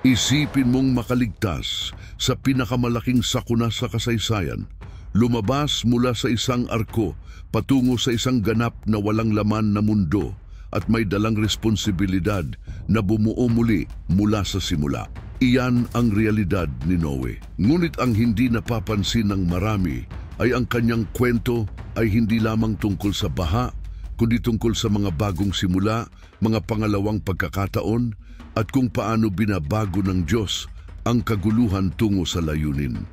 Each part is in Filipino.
Isipin mong makaligtas sa pinakamalaking sakuna sa kasaysayan, lumabas mula sa isang arko patungo sa isang ganap na walang laman na mundo at may dalang responsibilidad na bumuo muli mula sa simula. Iyan ang realidad ni Noe. Ngunit ang hindi napapansin ng marami ay ang kanyang kwento ay hindi lamang tungkol sa baha, kundi tungkol sa mga bagong simula, mga pangalawang pagkakataon, at kung paano binabago ng Diyos ang kaguluhan tungo sa layunin.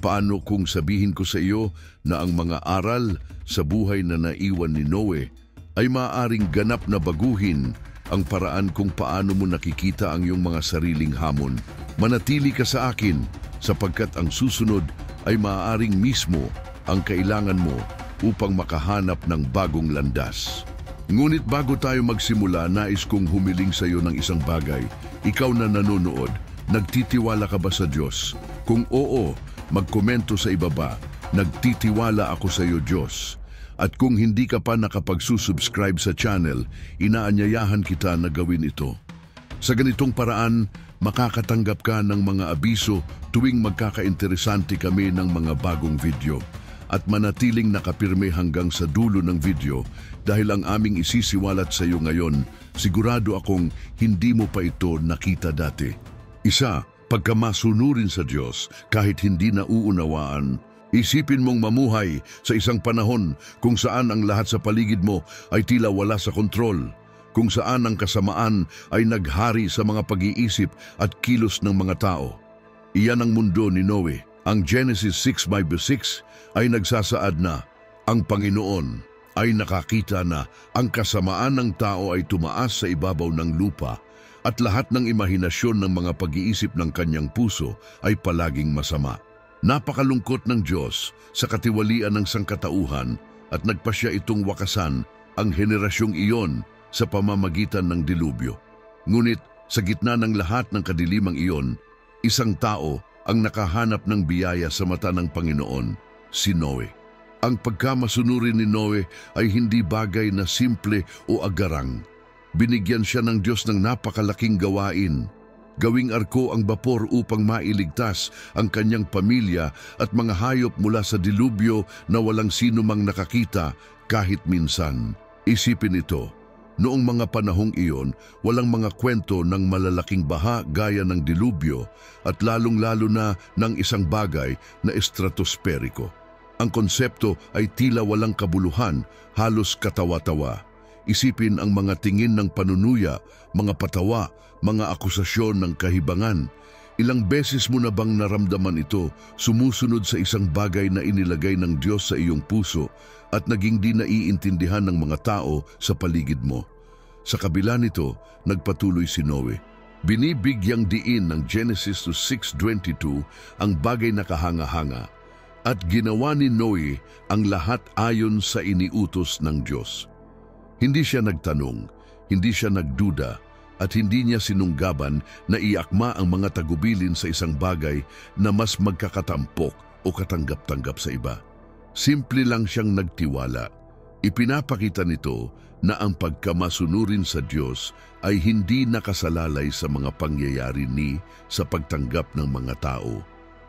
Paano kung sabihin ko sa iyo na ang mga aral sa buhay na naiwan ni Noe ay maaaring ganap na baguhin ang paraan kung paano mo nakikita ang iyong mga sariling hamon. Manatili ka sa akin sapagkat ang susunod ay maaaring mismo ang kailangan mo upang makahanap ng bagong landas. Ngunit bago tayo magsimula, nais kong humiling sa iyo ng isang bagay. Ikaw na nanonood, nagtitiwala ka ba sa Diyos? Kung oo, magkomento sa ibaba, nagtitiwala ako sa iyo, Diyos. At kung hindi ka pa nakapagsusubscribe sa channel, inaanyayahan kita na gawin ito. Sa ganitong paraan, makakatanggap ka ng mga abiso tuwing magkakainteresante kami ng mga bagong video. At manatiling nakapirme hanggang sa dulo ng video dahil ang aming isisiwalat sa iyo ngayon, sigurado akong hindi mo pa ito nakita dati. Isa, pagkamasunurin sa Diyos kahit hindi nauunawaan. Isipin mong mamuhay sa isang panahon kung saan ang lahat sa paligid mo ay tila wala sa kontrol, kung saan ang kasamaan ay naghari sa mga pag-iisip at kilos ng mga tao. Iyan ang mundo ni Noe. Ang Genesis 6:6 ay nagsasaad na ang Panginoon ay nakakita na ang kasamaan ng tao ay tumaas sa ibabaw ng lupa at lahat ng imahinasyon ng mga pag-iisip ng kanyang puso ay palaging masama. Napakalungkot ng Diyos sa katiwalian ng sangkatauhan at nagpasya itong wakasan ang henerasyong iyon sa pamamagitan ng dilubyo. Ngunit sa gitna ng lahat ng kadilimang iyon, isang tao ang nakahanap ng biyaya sa mata ng Panginoon, si Noe. Ang pagkamasunurin ni Noe ay hindi bagay na simple o agarang. Binigyan siya ng Diyos ng napakalaking gawain. Gawing arko ang bapor upang mailigtas ang kanyang pamilya at mga hayop mula sa dilubyo na walang sino mang nakakita kahit minsan. Isipin ito. Noong mga panahong iyon, walang mga kwento ng malalaking baha gaya ng dilubyo at lalong-lalo na ng isang bagay na estratosperiko. Ang konsepto ay tila walang kabuluhan, halos katawa-tawa. Isipin ang mga tingin ng panunuya, mga patawa, mga akusasyon ng kahibangan. Ilang beses mo na bang naramdaman ito, sumusunod sa isang bagay na inilagay ng Diyos sa iyong puso at naging di naiintindihan ng mga tao sa paligid mo? Sa kabila nito, nagpatuloy si Noe. Binibigyang diin ng Genesis 6:22 ang bagay na kahanga-hanga at ginawa ni Noe ang lahat ayon sa iniutos ng Diyos. Hindi siya nagtanong, hindi siya nagduda, at hindi niya sinunggaban na iakma ang mga tagubilin sa isang bagay na mas magkakatampok o katanggap-tanggap sa iba. Simple lang siyang nagtiwala. Ipinapakita nito na ang pagkamasunurin sa Diyos ay hindi nakasalalay sa mga pangyayari ni sa pagtanggap ng mga tao,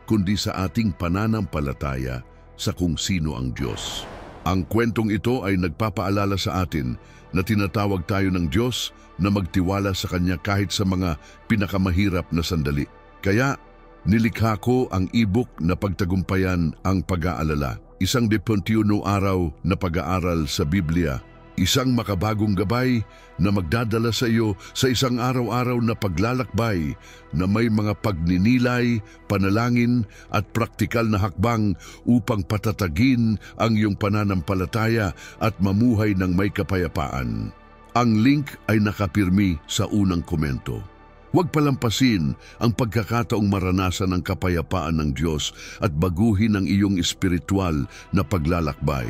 kundi sa ating pananampalataya sa kung sino ang Diyos. Ang kwentong ito ay nagpapaalala sa atin na tinatawag tayo ng Diyos na magtiwala sa Kanya kahit sa mga pinakamahirap na sandali. Kaya, nilikha ko ang ebook na pagtagumpayan ang pag-aalala. Isang 21 araw na pag-aaral sa Biblia. Isang makabagong gabay na magdadala sa iyo sa isang araw-araw na paglalakbay na may mga pagninilay, panalangin at praktikal na hakbang upang patatagin ang iyong pananampalataya at mamuhay ng may kapayapaan. Ang link ay nakapirmi sa unang komento. Huwag palampasin ang pagkakataong maranasan ang kapayapaan ng Diyos at baguhin ang iyong espiritual na paglalakbay.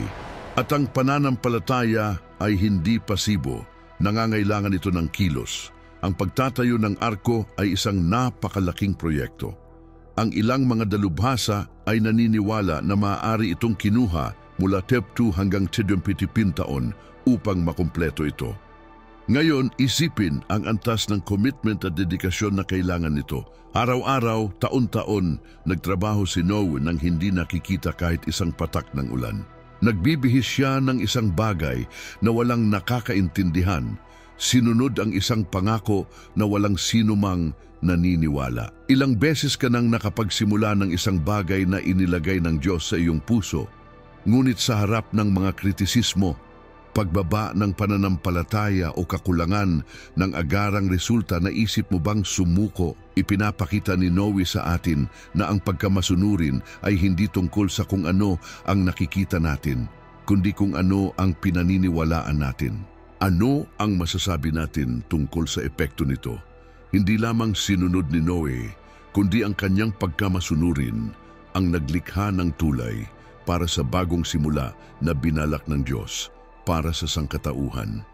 At ang pananampalataya ay hindi pasibo, nangangailangan ito ng kilos. Ang pagtatayo ng arko ay isang napakalaking proyekto. Ang ilang mga dalubhasa ay naniniwala na maaari itong kinuha mula 2 hanggang 70 taon upang makumpleto ito. Ngayon, isipin ang antas ng commitment at dedikasyon na kailangan nito. Araw-araw, taon-taon, nagtrabaho si Noe nang hindi nakikita kahit isang patak ng ulan. Nagbibihis siya ng isang bagay na walang nakakaintindihan. Sinunod ang isang pangako na walang sinumang naniniwala. Ilang beses ka nang nakapagsimula ng isang bagay na inilagay ng Diyos sa iyong puso, ngunit sa harap ng mga kritisismo, pagbaba ng pananampalataya o kakulangan ng agarang resulta, naisip mo bang sumuko? Ipinapakita ni Noe sa atin na ang pagkamasunurin ay hindi tungkol sa kung ano ang nakikita natin, kundi kung ano ang pinaniniwalaan natin. Ano ang masasabi natin tungkol sa epekto nito? Hindi lamang sinunod ni Noe, kundi ang kanyang pagkamasunurin ang naglikha ng tulay para sa bagong simula na binalak ng Diyos para sa sangkatauhan.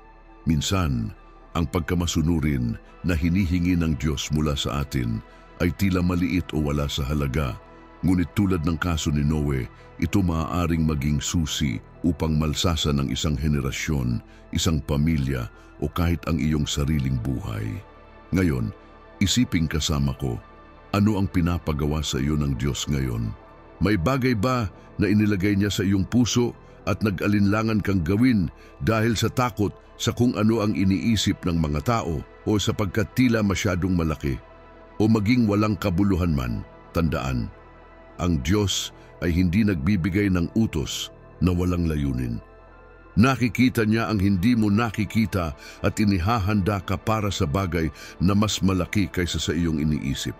Minsan, ang pagkamasunurin na hinihingi ng Diyos mula sa atin ay tila maliit o wala sa halaga. Ngunit tulad ng kaso ni Noe, ito maaaring maging susi upang malsasan ng isang henerasyon, isang pamilya o kahit ang iyong sariling buhay. Ngayon, isiping kasama ko, ano ang pinapagawa sa iyo ng Diyos ngayon? May bagay ba na inilagay niya sa iyong puso at nag-alinlangan kang gawin dahil sa takot sa kung ano ang iniisip ng mga tao o sapagkat tila masyadong malaki o maging walang kabuluhan man? Tandaan, ang Diyos ay hindi nagbibigay ng utos na walang layunin. Nakikita niya ang hindi mo nakikita at inihahanda ka para sa bagay na mas malaki kaysa sa iyong iniisip.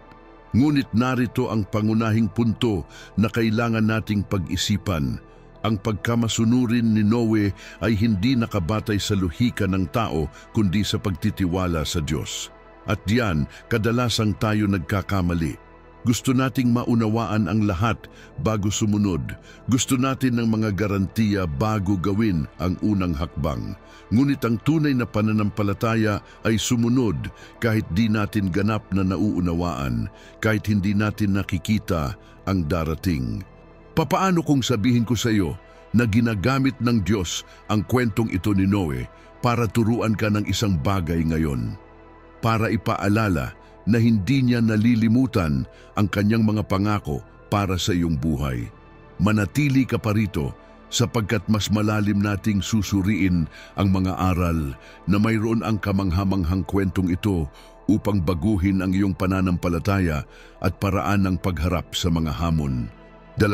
Ngunit narito ang pangunahing punto na kailangan nating pag-isipan. Ang pagkamasunurin ni Noe ay hindi nakabatay sa luhika ng tao kundi sa pagtitiwala sa Diyos. At diyan, kadalasang tayo nagkakamali. Gusto nating maunawaan ang lahat bago sumunod. Gusto natin ng mga garantiya bago gawin ang unang hakbang. Ngunit ang tunay na pananampalataya ay sumunod kahit di natin ganap na nauunawaan, kahit hindi natin nakikita ang darating. Papaano kung sabihin ko sa iyo na ginamit ng Diyos ang kwentong ito ni Noe para turuan ka ng isang bagay ngayon? Para ipaalala na hindi niya nalilimutan ang kanyang mga pangako para sa iyong buhay. Manatili ka pa rito sapagkat mas malalim nating susuriin ang mga aral na mayroon ang kamanghamanghang kwentong ito upang baguhin ang iyong pananampalataya at paraan ng pagharap sa mga hamon. 2,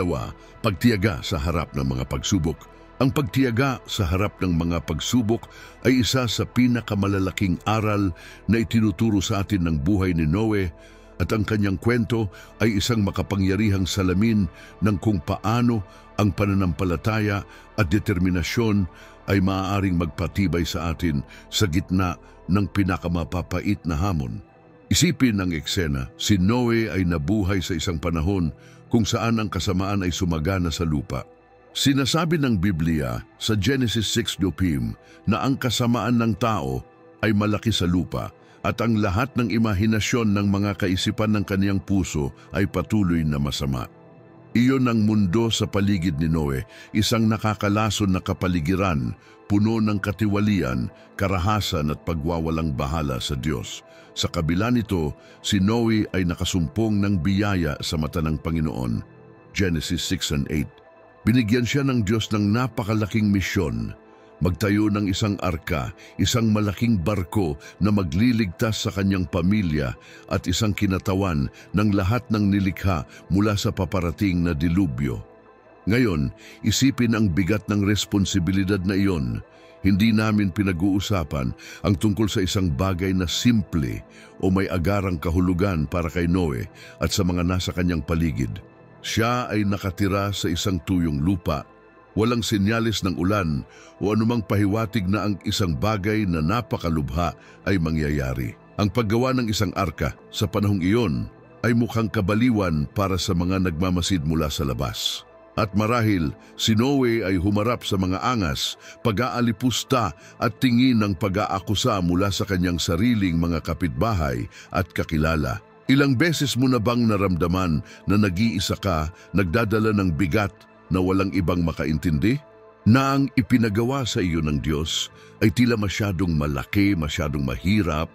pagtiyaga sa harap ng mga pagsubok. Ang pagtiyaga sa harap ng mga pagsubok ay isa sa pinakamalalaking aral na itinuturo sa atin ng buhay ni Noe, at ang kanyang kwento ay isang makapangyarihang salamin ng kung paano ang pananampalataya at determinasyon ay maaaring magpatibay sa atin sa gitna ng pinakamapapait na hamon. Isipin ang eksena, si Noe ay nabuhay sa isang panahon kung saan ang kasamaan ay sumagana sa lupa. Sinasabi ng Biblia sa Genesis 6:12 na ang kasamaan ng tao ay malaki sa lupa at ang lahat ng imahinasyon ng mga kaisipan ng kaniyang puso ay patuloy na masama. Iyon ang mundo sa paligid ni Noe, isang nakakalason na kapaligiran, puno ng katiwalian, karahasan at pagwawalang bahala sa Diyos. Sa kabila nito, si Noe ay nakasumpong ng biyaya sa mata ng Panginoon. Genesis 6:8. Binigyan siya ng Diyos ng napakalaking misyon, magtayo ng isang arka, isang malaking barko na magliligtas sa kanyang pamilya at isang kinatawan ng lahat ng nilikha mula sa paparating na dilubyo. Ngayon, isipin ang bigat ng responsibilidad na iyon. Hindi namin pinag-uusapan ang tungkol sa isang bagay na simple o may agarang kahulugan para kay Noe at sa mga nasa kanyang paligid. Siya ay nakatira sa isang tuyong lupa, walang senyales ng ulan o anumang pahiwatig na ang isang bagay na napakalubha ay mangyayari. Ang paggawa ng isang arka sa panahong iyon ay mukhang kabaliwan para sa mga nagmamasid mula sa labas. At marahil, si Noe ay humarap sa mga angas, pag-aalipusta at tingin ng pag-aakusa mula sa kanyang sariling mga kapitbahay at kakilala. Ilang beses mo na bang naramdaman na nag-iisa ka, nagdadala ng bigat na walang ibang makaintindi? na ang ipinagawa sa iyo ng Diyos ay tila masyadong malaki, masyadong mahirap.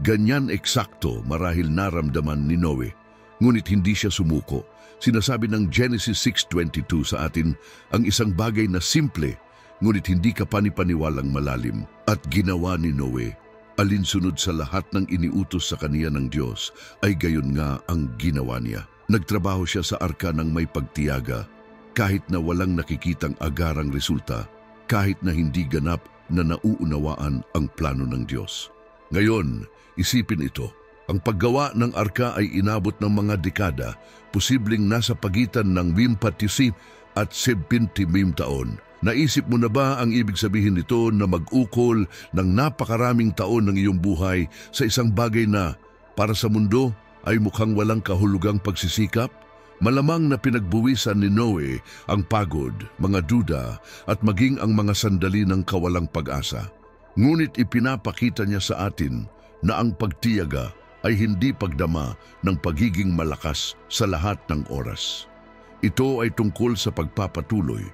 Ganyan eksakto marahil naramdaman ni Noe. Ngunit hindi siya sumuko. Sinasabi ng Genesis 6:22 sa atin ang isang bagay na simple, ngunit hindi kapanipaniwalang malalim. At ginawa ni Noe, alinsunod sa lahat ng iniutos sa kaniya ng Diyos, ay gayon nga ang ginawa niya. Nagtrabaho siya sa arka ng may pagtiyaga, kahit na walang nakikitang agarang resulta, kahit na hindi ganap na nauunawaan ang plano ng Diyos. Ngayon, isipin ito. Ang paggawa ng arka ay inabot ng mga dekada, posibleng nasa pagitan ng 50 at 70 taon. Naisip mo na ba ang ibig sabihin nito na mag-ukol ng napakaraming taon ng iyong buhay sa isang bagay na, para sa mundo, ay mukhang walang kahulugang pagsisikap? Malamang na pinagbuwisan ni Noe ang pagod, mga duda, at maging ang mga sandali ng kawalang pag-asa. Ngunit ipinapakita niya sa atin na ang pagtiyaga ay hindi pagdama ng pagiging malakas sa lahat ng oras. Ito ay tungkol sa pagpapatuloy,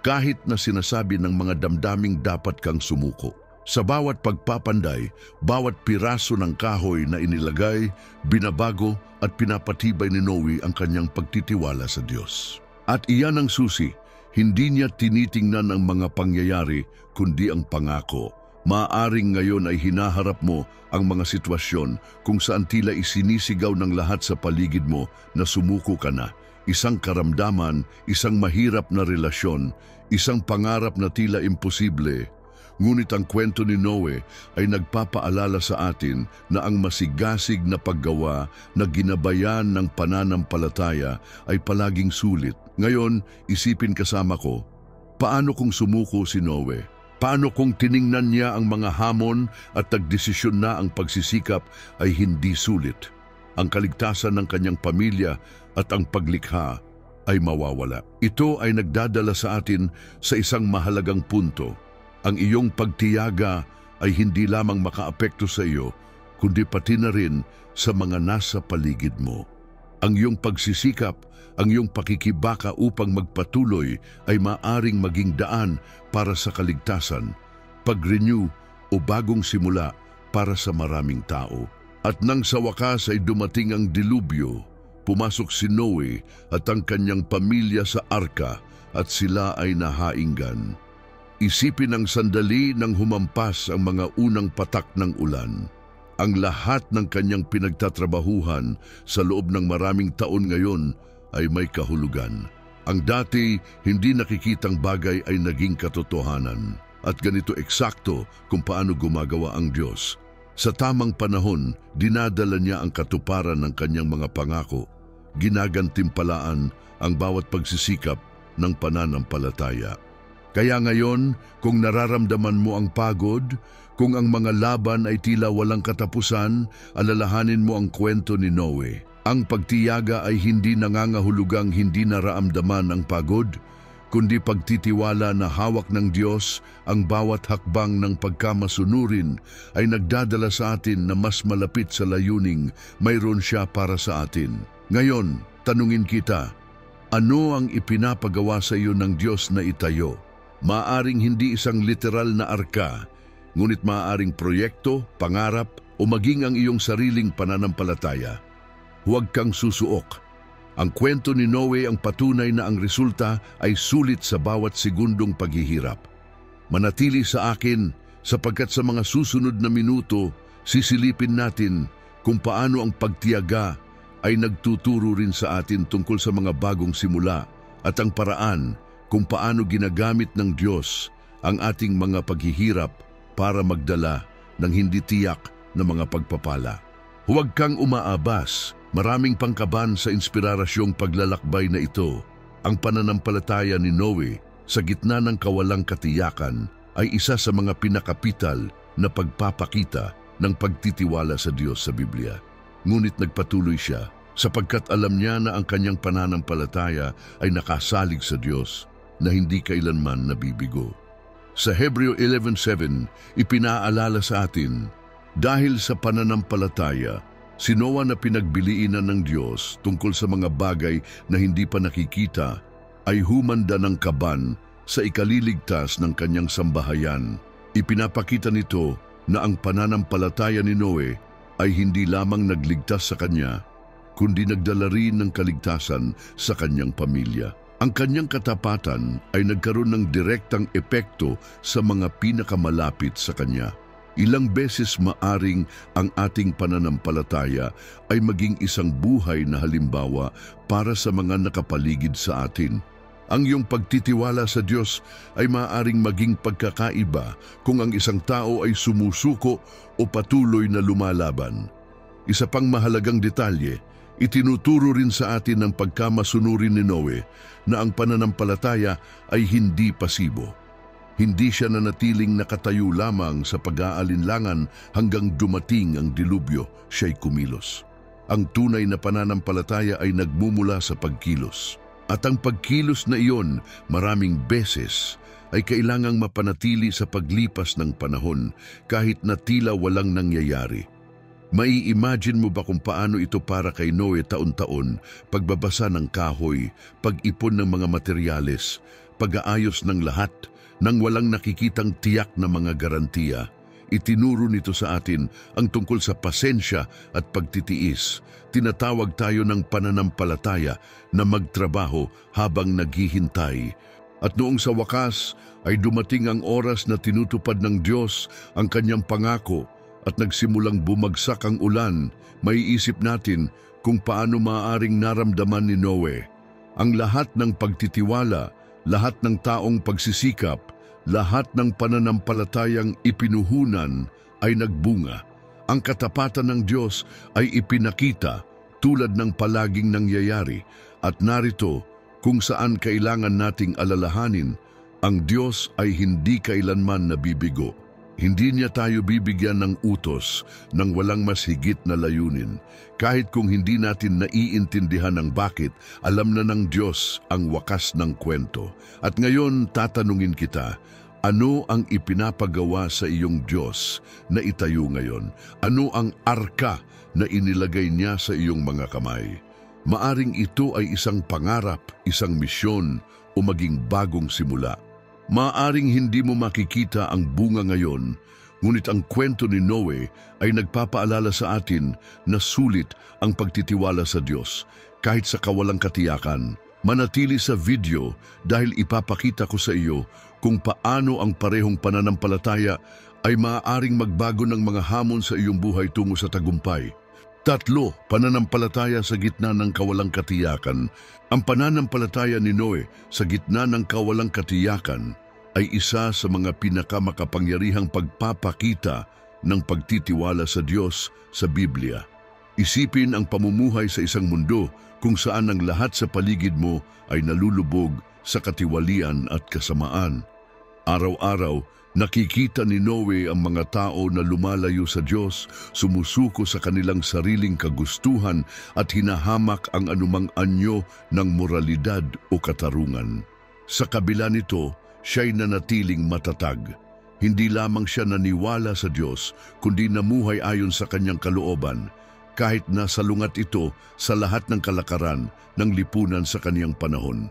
kahit na sinasabi ng mga damdaming dapat kang sumuko. Sa bawat pagpapanday, bawat piraso ng kahoy na inilagay, binabago at pinapatibay ni Noe ang kanyang pagtitiwala sa Diyos. At iyan ang susi, hindi niya tinitingnan ang mga pangyayari kundi ang pangako. Maaring ngayon ay hinaharap mo ang mga sitwasyon kung saan tila isinisigaw ng lahat sa paligid mo na sumuko ka na. Isang karamdaman, isang mahirap na relasyon, isang pangarap na tila imposible. Ngunit ang kwento ni Noe ay nagpapaalala sa atin na ang masigasig na paggawa na ginabayan ng pananampalataya ay palaging sulit. Ngayon, isipin kasama ko, paano kung sumuko si Noe? Paano kung tiningnan niya ang mga hamon at nagdesisyon na ang pagsisikap ay hindi sulit? Ang kaligtasan ng kanyang pamilya at ang paglikha ay mawawala. Ito ay nagdadala sa atin sa isang mahalagang punto. Ang iyong pagtiyaga ay hindi lamang makaapekto sa iyo, kundi pati na rin sa mga nasa paligid mo. Ang iyong pagsisikap, ang iyong pakikibaka upang magpatuloy ay maaring maging daan para sa kaligtasan, pag-renew o bagong simula para sa maraming tao. At nang sa wakas ay dumating ang dilubyo, pumasok si Noe at ang kanyang pamilya sa arka at sila ay nahainggan. Isipin ang sandali nang humampas ang mga unang patak ng ulan. Ang lahat ng kanyang pinagtatrabahuhan sa loob ng maraming taon ngayon ay may kahulugan. Ang dati hindi nakikitang bagay ay naging katotohanan. At ganito eksakto kung paano gumagawa ang Diyos. Sa tamang panahon, dinadala niya ang katuparan ng kanyang mga pangako. Ginagantimpalaan ang bawat pagsisikap ng pananampalataya. Kaya ngayon, kung nararamdaman mo ang pagod, kung ang mga laban ay tila walang katapusan, alalahanin mo ang kwento ni Noe. Ang pagtiyaga ay hindi nangangahulugang hindi nararamdaman ang pagod, kundi pagtitiwala na hawak ng Diyos ang bawat hakbang ng pagkamasunurin ay nagdadala sa atin na mas malapit sa layuning mayroon siya para sa atin. Ngayon, tanungin kita, ano ang ipinapagawa sa iyo ng Diyos na itayo? Maaring hindi isang literal na arka, ngunit maaaring proyekto, pangarap o maging ang iyong sariling pananampalataya. Huwag kang susuok. Ang kwento ni Noe ang patunay na ang resulta ay sulit sa bawat segundong paghihirap. Manatili sa akin sapagkat sa mga susunod na minuto, sisilipin natin kung paano ang pagtiyaga ay nagtuturo rin sa atin tungkol sa mga bagong simula at ang paraan kung paano ginagamit ng Diyos ang ating mga paghihirap para magdala ng hindi tiyak na mga pagpapala. Huwag kang umaabas. Maraming pangkaban sa inspirasyong paglalakbay na ito. Ang pananampalataya ni Noe sa gitna ng kawalang katiyakan ay isa sa mga pinakapital na pagpapakita ng pagtitiwala sa Diyos sa Biblia. Ngunit nagpatuloy siya sapagkat alam niya na ang kanyang pananampalataya ay nakasalig sa Diyos na hindi kailanman nabibigo. Sa Hebreo 11:7, ipinaalala sa atin, dahil sa pananampalataya, si Noah na pinagbiliinan ng Diyos tungkol sa mga bagay na hindi pa nakikita ay humanda ng kaban sa ikaliligtas ng kanyang sambahayan. Ipinapakita nito na ang pananampalataya ni Noe ay hindi lamang nagligtas sa kanya, kundi nagdala rin ng kaligtasan sa kanyang pamilya. Ang kanyang katapatan ay nagkaroon ng direktang epekto sa mga pinakamalapit sa kanya. Ilang beses maaring ang ating pananampalataya ay maging isang buhay na halimbawa para sa mga nakapaligid sa atin. Ang iyong pagtitiwala sa Diyos ay maaaring maging pagkakaiba kung ang isang tao ay sumusuko o patuloy na lumalaban. Isa pang mahalagang detalye, itinuturo rin sa atin ng pagkamasunurin ni Noe na ang pananampalataya ay hindi pasibo. Hindi siya nanatiling nakatayo lamang sa pag-aalinlangan hanggang dumating ang dilubyo, siya'y kumilos. Ang tunay na pananampalataya ay nagmumula sa pagkilos. At ang pagkilos na iyon maraming beses ay kailangang mapanatili sa paglipas ng panahon kahit na tila walang nangyayari. Mai-imagine mo ba kung paano ito para kay Noe taon-taon, pagbabasa ng kahoy, pag-ipon ng mga materyales, pag-aayos ng lahat, nang walang nakikitang tiyak na mga garantiya? Itinuro nito sa atin ang tungkol sa pasensya at pagtitiis. Tinatawag tayo ng pananampalataya na magtrabaho habang naghihintay. At noong sa wakas ay dumating ang oras na tinutupad ng Diyos ang kanyang pangako at nagsimulang bumagsak ang ulan, maiisip natin kung paano maaaring naramdaman ni Noe. Ang lahat ng pagtitiwala, lahat ng taong pagsisikap, lahat ng pananampalatayang ipinuhunan ay nagbunga. Ang katapatan ng Diyos ay ipinakita tulad ng palaging nangyayari, at narito kung saan kailangan nating alalahanin, ang Diyos ay hindi kailanman nabibigo. Hindi niya tayo bibigyan ng utos ng walang mas higit na layunin. Kahit kung hindi natin naiintindihan ng bakit, alam na ng Diyos ang wakas ng kwento. At ngayon tatanungin kita, ano ang ipinapagawa sa iyong Diyos na itayo ngayon? Ano ang arka na inilagay niya sa iyong mga kamay? Maaring ito ay isang pangarap, isang misyon o maging bagong simula. Maaring hindi mo makikita ang bunga ngayon, ngunit ang kwento ni Noe ay nagpapaalala sa atin na sulit ang pagtitiwala sa Diyos kahit sa kawalang katiyakan. Manatili sa video dahil ipapakita ko sa iyo kung paano ang parehong pananampalataya ay maaaring magbago ng mga hamon sa iyong buhay tungo sa tagumpay. 3. Pananampalataya sa gitna ng kawalang katiyakan. Ang pananampalataya ni Noe sa gitna ng kawalang katiyakan ay isa sa mga pinakamakapangyarihang pagpapakita ng pagtitiwala sa Diyos sa Biblia. Isipin ang pamumuhay sa isang mundo kung saan ang lahat sa paligid mo ay nalulubog sa katiwalian at kasamaan. Araw-araw, nakikita ni Noe ang mga tao na lumalayo sa Diyos, sumusuko sa kanilang sariling kagustuhan at hinahamak ang anumang anyo ng moralidad o katarungan. Sa kabila nito, siya'y nanatiling matatag. Hindi lamang siya naniwala sa Diyos, kundi namuhay ayon sa kanyang kalooban, kahit nasa lungat ito sa lahat ng kalakaran ng lipunan sa kaniyang panahon.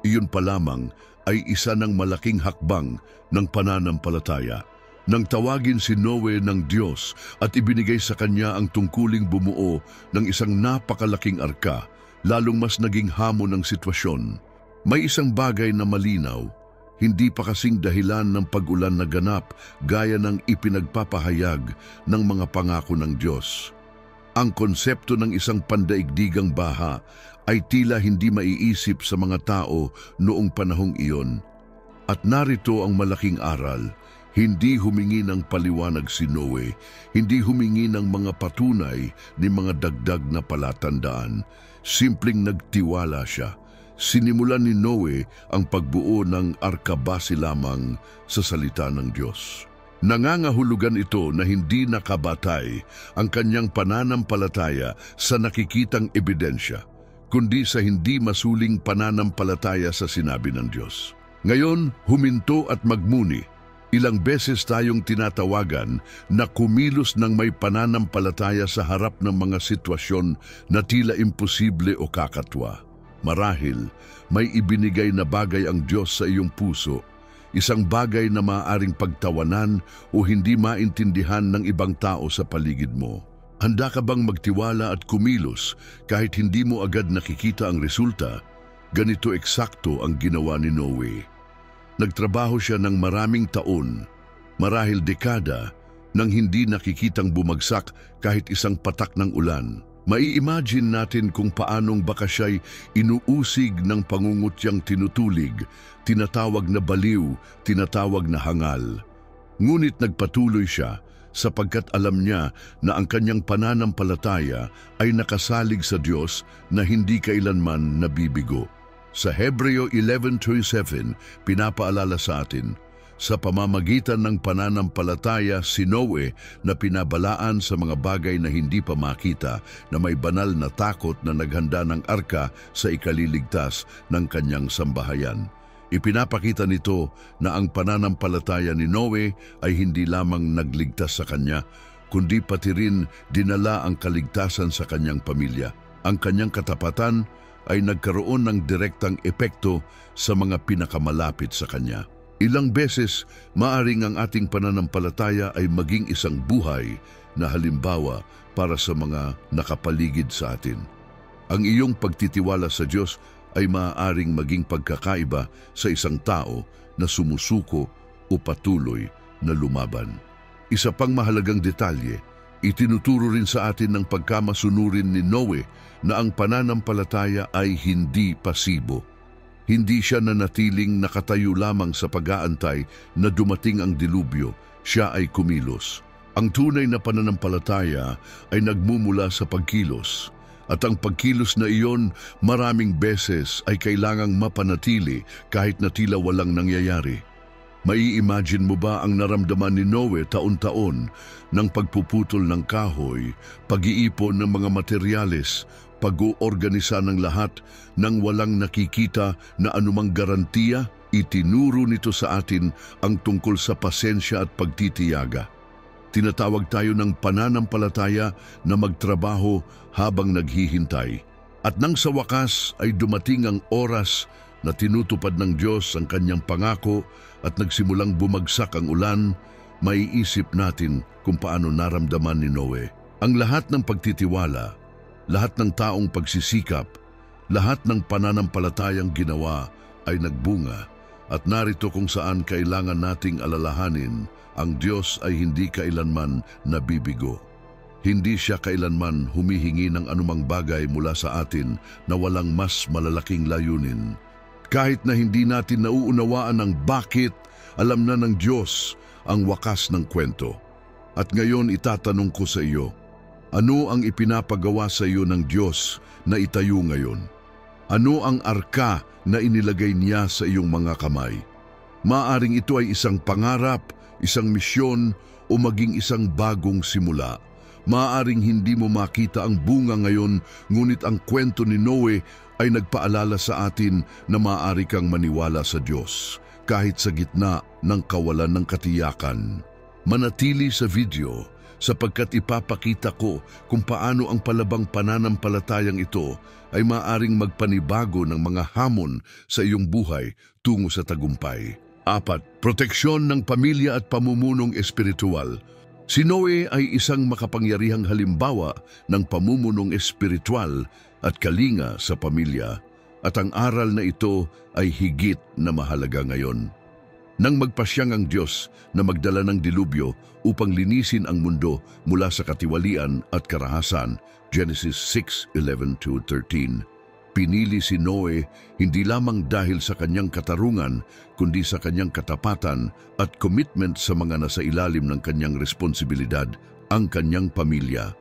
Iyon pa lamang ay isa ng malaking hakbang ng pananampalataya. Nang tawagin si Noe ng Diyos at ibinigay sa kanya ang tungkuling bumuo ng isang napakalaking arka, lalong mas naging hamon ng sitwasyon. May isang bagay na malinaw, hindi pa kasing dahilan ng pag-ulan na ganap gaya ng ipinagpapahayag ng mga pangako ng Diyos. Ang konsepto ng isang pandaigdigang baha ay tila hindi maiisip sa mga tao noong panahong iyon. At narito ang malaking aral, hindi humingi ng paliwanag si Noe, hindi humingi ng mga patunay ni mga dagdag na palatandaan. Simpleng nagtiwala siya. Sinimulan ni Noe ang pagbuo ng arka base lamang sa salita ng Diyos. Nangangahulugan ito na hindi nakabatay ang kanyang pananampalataya sa nakikitang ebidensya, kundi sa hindi masuling pananampalataya sa sinabi ng Diyos. Ngayon, huminto at magmuni. Ilang beses tayong tinatawagan na kumilos ng may pananampalataya sa harap ng mga sitwasyon na tila imposible o kakatwa. Marahil, may ibinigay na bagay ang Diyos sa iyong puso, isang bagay na maaaring pagtawanan o hindi maintindihan ng ibang tao sa paligid mo. Handa ka bang magtiwala at kumilos kahit hindi mo agad nakikita ang resulta? Ganito eksakto ang ginawa ni Noe. Nagtrabaho siya ng maraming taon, marahil dekada, nang hindi nakikitang bumagsak kahit isang patak ng ulan. Mai-imagine natin kung paanong baka siya'y inuusig ng pangungutyang tinutulig, tinatawag na baliw, tinatawag na hangal. Ngunit nagpatuloy siya sapagkat alam niya na ang kanyang pananampalataya ay nakasalig sa Diyos na hindi kailanman nabibigo. Sa Hebreo 11:27, pinapaalala sa atin, sa pamamagitan ng pananampalataya si Noe na pinabalaan sa mga bagay na hindi pa makita na may banal na takot na naghanda ng arka sa ikaliligtas ng kanyang sambahayan. Ipinapakita nito na ang pananampalataya ni Noe ay hindi lamang nagligtas sa kanya, kundi pati rin dinala ang kaligtasan sa kanyang pamilya. Ang kanyang katapatan ay nagkaroon ng direktang epekto sa mga pinakamalapit sa kanya. Ilang beses, maaring ang ating pananampalataya ay maging isang buhay na halimbawa para sa mga nakapaligid sa atin. Ang iyong pagtitiwala sa Diyos ay maaaring maging pagkakaiba sa isang tao na sumusuko o patuloy na lumaban. Isa pang mahalagang detalye, itinuturo rin sa atin ng pagkamasunurin ni Noe na ang pananampalataya ay hindi pasibo. Hindi siya nanatiling nakatayo lamang sa pag-aantay na dumating ang dilubyo, siya ay kumilos. Ang tunay na pananampalataya ay nagmumula sa pagkilos. At ang pagkilos na iyon maraming beses ay kailangang mapanatili kahit na tila walang nangyayari. Mai-imagine mo ba ang naramdaman ni Noe taon-taon ng pagpuputol ng kahoy, pag-iipon ng mga materyales, pag-oorganisa ng lahat nang walang nakikita na anumang garantiya? Itinuro nito sa atin ang tungkol sa pasensya at pagtitiyaga. Tinatawag tayo ng pananampalataya na magtrabaho habang naghihintay. At nang sa wakas ay dumating ang oras na tinutupad ng Diyos ang kanyang pangako at nagsimulang bumagsak ang ulan, maiisip natin kung paano naramdaman ni Noe. Ang lahat ng pagtitiwala, lahat ng taong pagsisikap, lahat ng pananampalatayang ginawa ay nagbunga. At narito kung saan kailangan nating alalahanin, ang Diyos ay hindi kailanman nabibigo. Hindi siya kailanman humihingi ng anumang bagay mula sa atin na walang mas malalaking layunin. Kahit na hindi natin nauunawaan ang bakit, alam na ng Diyos ang wakas ng kwento. At ngayon itatanong ko sa iyo, ano ang ipinapagawa sa iyo ng Diyos na itayo ngayon? Ano ang arka na inilagay niya sa iyong mga kamay? Maaring ito ay isang pangarap, isang misyon, o maging isang bagong simula. Maaring hindi mo makita ang bunga ngayon, ngunit ang kwento ni Noe ay nagpaalala sa atin na maaari kang maniwala sa Diyos, kahit sa gitna ng kawalan ng katiyakan. Manatili sa video, sapagkat ipapakita ko kung paano ang palabang pananampalatayang ito ay maaaring magpanibago ng mga hamon sa iyong buhay tungo sa tagumpay. 4. Proteksyon ng pamilya at pamumunong espiritual. Si Noe ay isang makapangyarihang halimbawa ng pamumunong espiritual at kalinga sa pamilya, at ang aral na ito ay higit na mahalaga ngayon. Nang magpasyang ang Diyos na magdala ng dilubyo upang linisin ang mundo mula sa katiwalian at karahasan, Genesis 6:11-13, pinili si Noe hindi lamang dahil sa kanyang katarungan, kundi sa kanyang katapatan at commitment sa mga nasa ilalim ng kanyang responsibilidad, ang kanyang pamilya.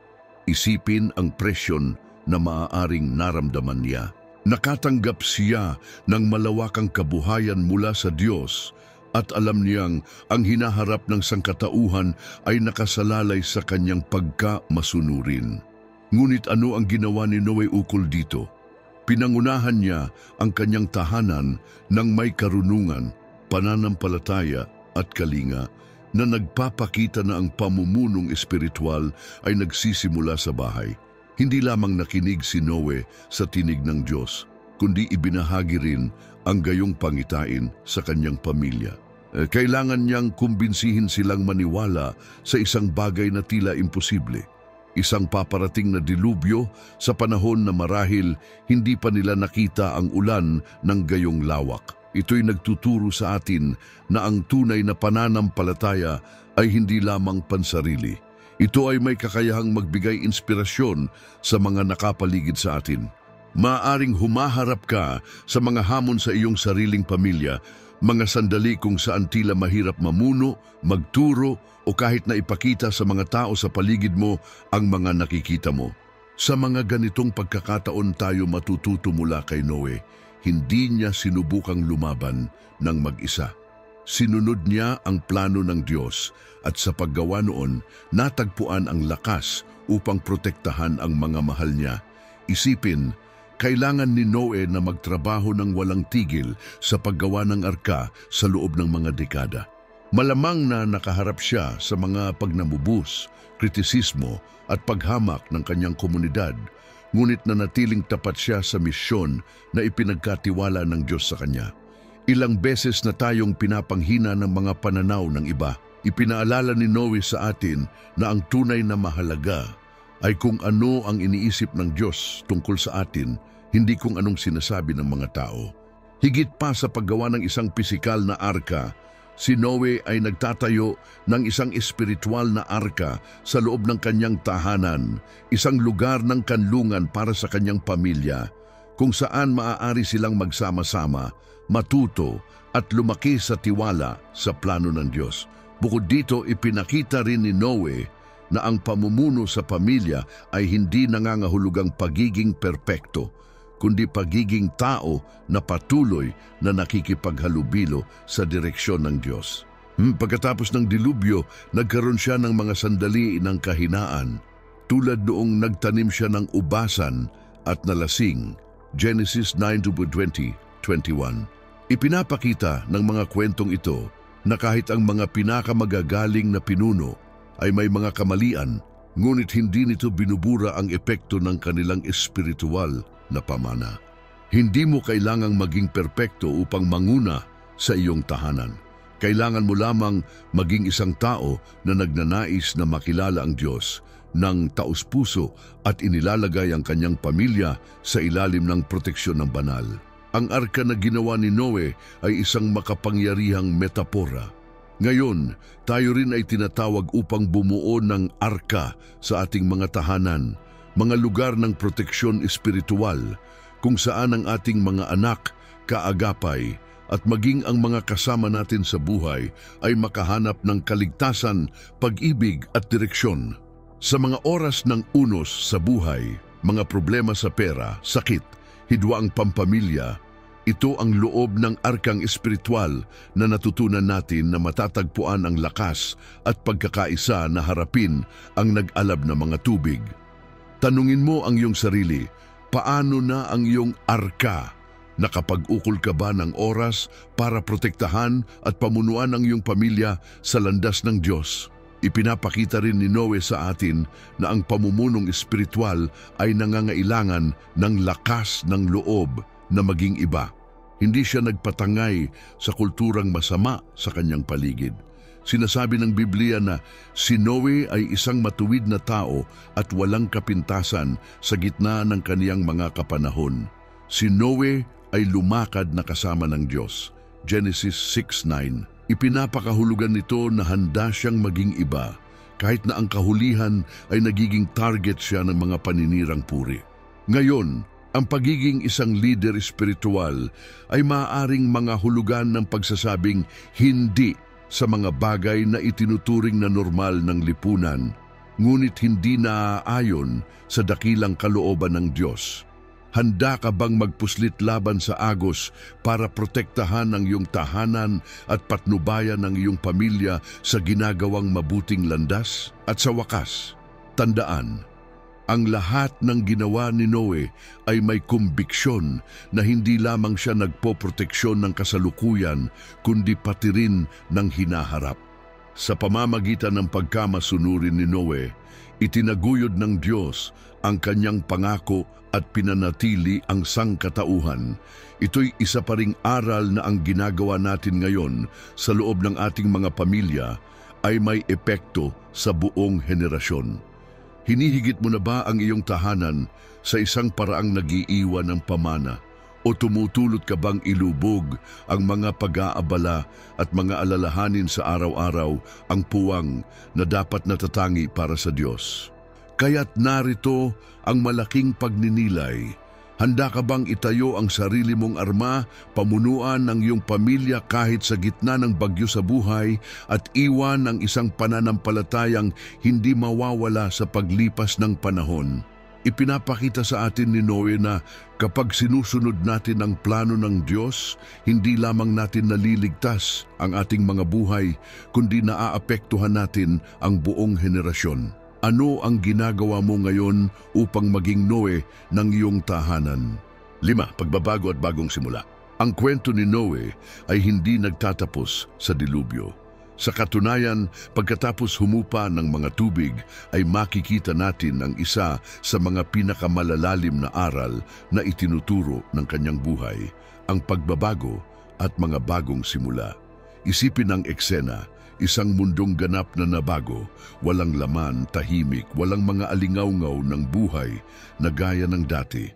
Isipin ang presyon na maaaring naramdaman niya. Nakatanggap siya ng malawakang kabuhayan mula sa Diyos at alam niyang ang hinaharap ng sangkatauhan ay nakasalalay sa kanyang pagkamasunurin. Ngunit ano ang ginawa ni Noe ukol dito? Pinangunahan niya ang kanyang tahanan ng may karunungan, pananampalataya at kalinga na nagpapakita na ang pamumunong espiritual ay nagsisimula sa bahay. Hindi lamang nakinig si Noe sa tinig ng Diyos, kundi ibinahagi rin ang gayong pangitain sa kanyang pamilya. Kailangan niyang kumbinsihin silang maniwala sa isang bagay na tila imposible. Isang paparating na dilubyo sa panahon na marahil hindi pa nila nakita ang ulan ng gayong lawak. Ito'y nagtuturo sa atin na ang tunay na pananampalataya ay hindi lamang pansarili. Ito ay may kakayahang magbigay inspirasyon sa mga nakapaligid sa atin. Maaring humaharap ka sa mga hamon sa iyong sariling pamilya, mga sandali kung saan tila mahirap mamuno, magturo o kahit na ipakita sa mga tao sa paligid mo ang mga nakikita mo. Sa mga ganitong pagkakataon tayo matututo mula kay Noe. Hindi niya sinubukang lumaban ng mag-isa. Sinunod niya ang plano ng Diyos at sa paggawa noon, natagpuan ang lakas upang protektahan ang mga mahal niya. Isipin, kailangan ni Noe na magtrabaho ng walang tigil sa paggawa ng arka sa loob ng mga dekada. Malamang na nakaharap siya sa mga pagnamubus, kritisismo at paghamak ng kanyang komunidad, ngunit nanatiling tapat siya sa misyon na ipinagkatiwala ng Diyos sa kanya. Ilang beses na tayong pinapanghina ng mga pananaw ng iba. Ipinaalala ni Noe sa atin na ang tunay na mahalaga ay kung ano ang iniisip ng Diyos tungkol sa atin, hindi kung anong sinasabi ng mga tao. Higit pa sa paggawa ng isang pisikal na arka, si Noe ay nagtatayo ng isang espiritual na arka sa loob ng kanyang tahanan, isang lugar ng kanlungan para sa kanyang pamilya, kung saan maaari silang magsama-sama, matuto at lumaki sa tiwala sa plano ng Diyos. Bukod dito, ipinakita rin ni Noe na ang pamumuno sa pamilya ay hindi nangangahulugang pagiging perpekto, kundi pagiging tao na patuloy na nakikipaghalubilo sa direksyon ng Diyos. Pagkatapos ng dilubyo, nagkaroon siya ng mga sandali ng kahinaan, tulad noong nagtanim siya ng ubasan at nalasing. Genesis 9:20-21. Ipinapakita ng mga kwentong ito na kahit ang mga pinakamagagaling na pinuno ay may mga kamalian, ngunit hindi nito binubura ang epekto ng kanilang espiritual na pamana. Hindi mo kailangang maging perpekto upang manguna sa iyong tahanan. Kailangan mo lamang maging isang tao na nagnanais na makilala ang Diyos ng taos-puso at inilalagay ang kanyang pamilya sa ilalim ng proteksyon ng banal. Ang arka na ginawa ni Noe ay isang makapangyarihang metapora. Ngayon, tayo rin ay tinatawag upang bumuo ng arka sa ating mga tahanan, mga lugar ng proteksyon espiritual, kung saan ang ating mga anak, kaagapay, at maging ang mga kasama natin sa buhay ay makahanap ng kaligtasan, pag-ibig at direksyon. Sa mga oras ng unos sa buhay, mga problema sa pera, sakit, hidwaang pampamilya, ito ang loob ng arkang espiritual na natutunan natin na matatagpuan ang lakas at pagkakaisa na harapin ang nag-alab na mga tubig. Tanungin mo ang iyong sarili, paano na ang iyong arka? Nakapag-ukol ka ba ng oras para protektahan at pamunuan ang iyong pamilya sa landas ng Diyos? Ipinapakita rin ni Noe sa atin na ang pamumunong espiritual ay nangangailangan ng lakas ng loob na maging iba. Hindi siya nagpatangay sa kulturang masama sa kanyang paligid. Sinasabi ng Biblia na si Noe ay isang matuwid na tao at walang kapintasan sa gitna ng kaniyang mga kapanahon. Si Noe ay lumakad na kasama ng Diyos. Genesis 6:9. Ipinapakahulugan nito na handa siyang maging iba, kahit na ang kahulihan ay nagiging target siya ng mga paninirang puri. Ngayon, ang pagiging isang leader espiritual ay maaaring mga hulugan ng pagsasabing hindi sa mga bagay na itinuturing na normal ng lipunan, ngunit hindi naaayon sa dakilang kalooban ng Diyos. Handa ka bang magpuslit laban sa agos para protektahan ang iyong tahanan at patnubayan ang iyong pamilya sa ginagawang mabuting landas? At sa wakas, tandaan, ang lahat ng ginawa ni Noe ay may kumbiksyon na hindi lamang siya nagpoproteksyon ng kasalukuyan, kundi pati rin ng hinaharap. Sa pamamagitan ng pagkamasunurin ni Noe, itinaguyod ng Diyos ang kanyang pangako at pinanatili ang sangkatauhan. Ito'y isa pa ring aral na ang ginagawa natin ngayon sa loob ng ating mga pamilya ay may epekto sa buong henerasyon. Hinihigit mo na ba ang iyong tahanan sa isang paraang nag-iiwan ng pamana? O tumutulot ka bang ilubog ang mga pag-aabala at mga alalahanin sa araw-araw ang puwang na dapat natatangi para sa Diyos? Kaya't narito ang malaking pagninilay. Handa ka bang itayo ang sarili mong arma, pamunuan ng iyong pamilya kahit sa gitna ng bagyo sa buhay at iwan ang isang pananampalatayang hindi mawawala sa paglipas ng panahon? Ipinapakita sa atin ni Noe na kapag sinusunod natin ang plano ng Diyos, hindi lamang natin naliligtas ang ating mga buhay, kundi naaapektuhan natin ang buong henerasyon. Ano ang ginagawa mo ngayon upang maging Noe ng iyong tahanan? 5. Pagbabago at bagong simula. Ang kwento ni Noe ay hindi nagtatapos sa dilubyo. Sa katunayan, pagkatapos humupa ng mga tubig ay makikita natin ang isa sa mga pinakamalalalim na aral na itinuturo ng kanyang buhay, ang pagbabago at mga bagong simula. Isipin ang eksena, isang mundong ganap na nabago, walang laman, tahimik, walang mga alingawngaw ng buhay na gaya ng dati.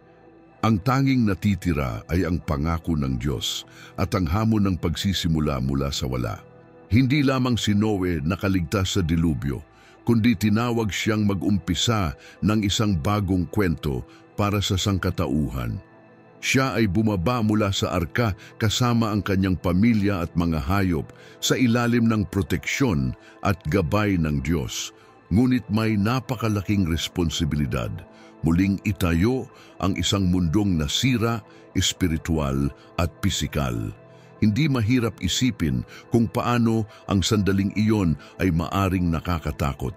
Ang tanging natitira ay ang pangako ng Diyos at ang hamon ng pagsisimula mula sa wala. Hindi lamang si Noe nakaligtas sa dilubyo, kundi tinawag siyang mag-umpisa ng isang bagong kwento para sa sangkatauhan. Siya ay bumaba mula sa arka kasama ang kanyang pamilya at mga hayop sa ilalim ng proteksyon at gabay ng Diyos. Ngunit may napakalaking responsibilidad. Muling itayo ang isang mundong nasira, espiritual at pisikal. Hindi mahirap isipin kung paano ang sandaling iyon ay maaring nakakatakot.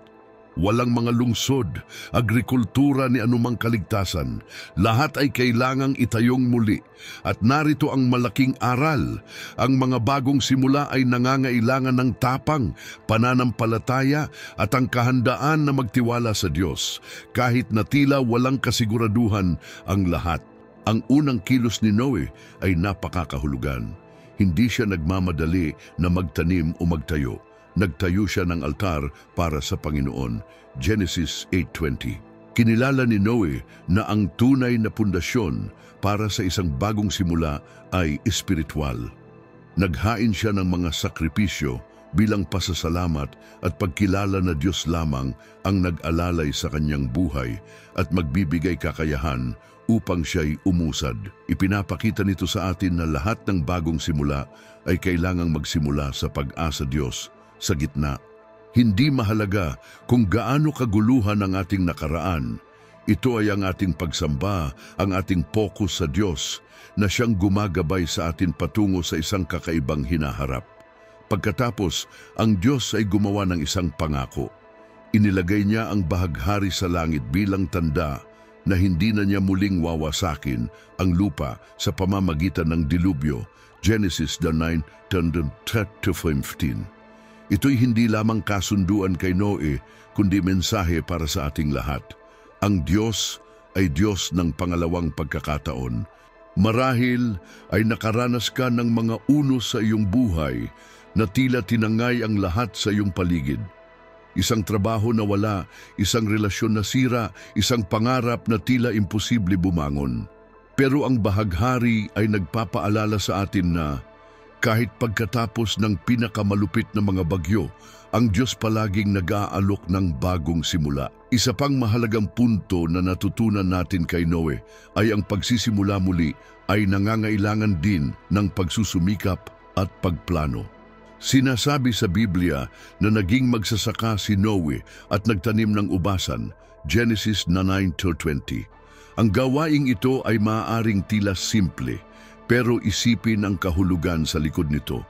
Walang mga lungsod, agrikultura ni anumang kaligtasan. Lahat ay kailangang itayong muli. At narito ang malaking aral. Ang mga bagong simula ay nangangailangan ng tapang, pananampalataya at ang kahandaan na magtiwala sa Diyos. Kahit na tila walang kasiguraduhan ang lahat. Ang unang kilos ni Noe ay napakakahulugan. Hindi siya nagmamadali na magtanim o magtayo. Nagtayo siya ng altar para sa Panginoon. Genesis 8:20. Kinilala ni Noe na ang tunay na pundasyon para sa isang bagong simula ay espiritual. Naghain siya ng mga sakripisyo bilang pasasalamat at pagkilala na Diyos lamang ang nag-alalay sa kanyang buhay at magbibigay kakayahan upang siya'y umusad. Ipinapakita nito sa atin na lahat ng bagong simula ay kailangang magsimula sa pag-asa Diyos sa gitna. Hindi mahalaga kung gaano kaguluhan ang ating nakaraan. Ito ay ang ating pagsamba, ang ating focus sa Diyos na siyang gumagabay sa atin patungo sa isang kakaibang hinaharap. Pagkatapos, ang Diyos ay gumawa ng isang pangako. Inilagay niya ang bahaghari sa langit bilang tanda na hindi na niya muling wawasakin ang lupa sa pamamagitan ng dilubyo. Genesis 9:10-15. Ito'y hindi lamang kasunduan kay Noe, kundi mensahe para sa ating lahat. Ang Diyos ay Diyos ng pangalawang pagkakataon. Marahil ay nakaranas ka ng mga unos sa iyong buhay na tila tinangay ang lahat sa iyong paligid. Isang trabaho na wala, isang relasyon na sira, isang pangarap na tila imposible bumangon. Pero ang bahaghari ay nagpapaalala sa atin na kahit pagkatapos ng pinakamalupit na mga bagyo, ang Diyos palaging nag-aalok ng bagong simula. Isa pang mahalagang punto na natutunan natin kay Noe ay ang pagsisimula muli ay nangangailangan din ng pagsusumikap at pagplano. Sinasabi sa Biblia na naging magsasaka si Noe at nagtanim ng ubasan, Genesis 9:20. Ang gawaing ito ay maaaring tila simple, pero isipin ang kahulugan sa likod nito.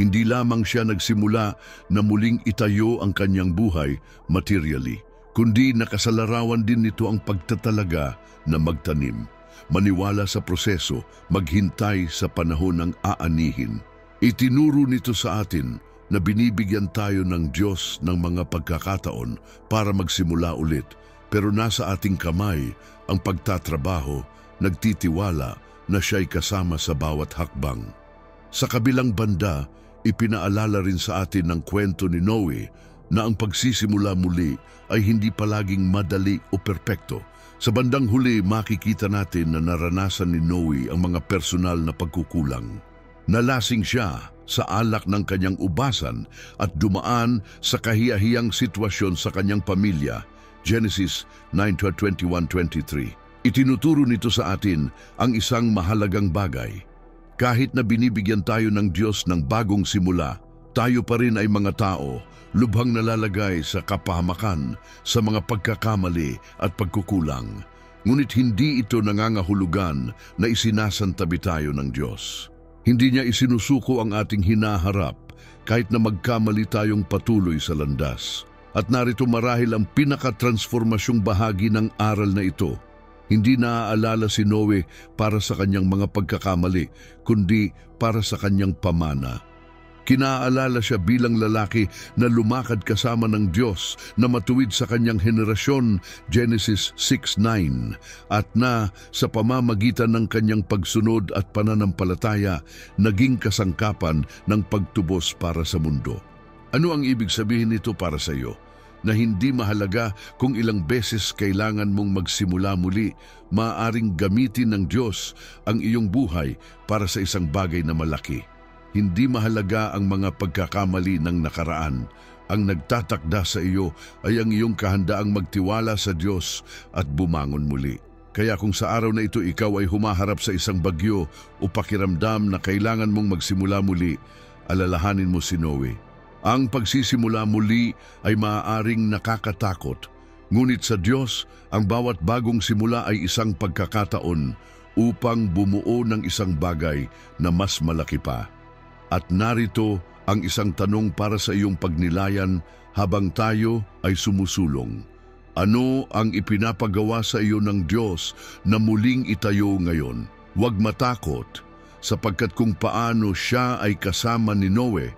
Hindi lamang siya nagsimula na muling itayo ang kanyang buhay materially, kundi nakasalarawan din nito ang pagtatalaga na magtanim, maniwala sa proseso, maghintay sa panahon ng aanihin. Itinuro nito sa atin, na binibigyan tayo ng Diyos ng mga pagkakataon para magsimula ulit, pero nasa ating kamay ang pagtatrabaho, nagtitiwala na siya'y kasama sa bawat hakbang. Sa kabilang banda, ipinaalala rin sa atin ng kwento ni Noe na ang pagsisimula muli ay hindi palaging madali o perpekto. Sa bandang huli, makikita natin na naranasan ni Noe ang mga personal na pagkukulang. Nalasing siya sa alak ng kanyang ubasan at dumaan sa kahiyahiyang sitwasyon sa kanyang pamilya. Genesis 9:21-23. Itinuturo nito sa atin ang isang mahalagang bagay. Kahit na binibigyan tayo ng Diyos ng bagong simula, tayo pa rin ay mga tao, lubhang nalalagay sa kapahamakan, sa mga pagkakamali at pagkukulang. Ngunit hindi ito nangangahulugan na isinasantabi tayo ng Diyos. Hindi niya isinusuko ang ating hinaharap kahit na magkamali tayong patuloy sa landas. At narito marahil ang pinakatransformasyong bahagi ng aral na ito. Hindi naaalala si Noe para sa kanyang mga pagkakamali, kundi para sa kanyang pamana. Kinaalala siya bilang lalaki na lumakad kasama ng Diyos na matuwid sa kanyang henerasyon, Genesis 6:9, at na sa pamamagitan ng kanyang pagsunod at pananampalataya, naging kasangkapan ng pagtubos para sa mundo. Ano ang ibig sabihin nito para sa iyo? Na hindi mahalaga kung ilang beses kailangan mong magsimula muli, maaaring gamitin ng Diyos ang iyong buhay para sa isang bagay na malaki. Hindi mahalaga ang mga pagkakamali ng nakaraan. Ang nagtatakda sa iyo ay ang iyong kahandaang magtiwala sa Diyos at bumangon muli. Kaya kung sa araw na ito ikaw ay humaharap sa isang bagyo o pakiramdam na kailangan mong magsimula muli, alalahanin mo si Noe. Ang pagsisimula muli ay maaaring nakakatakot, ngunit sa Diyos, ang bawat bagong simula ay isang pagkakataon upang bumuo ng isang bagay na mas malaki pa. At narito ang isang tanong para sa iyong pagnilayan habang tayo ay sumusulong. Ano ang ipinapagawa sa iyo ng Diyos na muling itayo ngayon? Huwag matakot, sapagkat kung paano siya ay kasama ni Noe,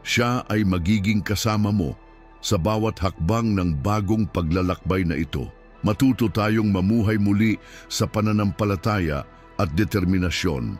siya ay magiging kasama mo sa bawat hakbang ng bagong paglalakbay na ito. Matuto tayong mamuhay muli sa pananampalataya at determinasyon.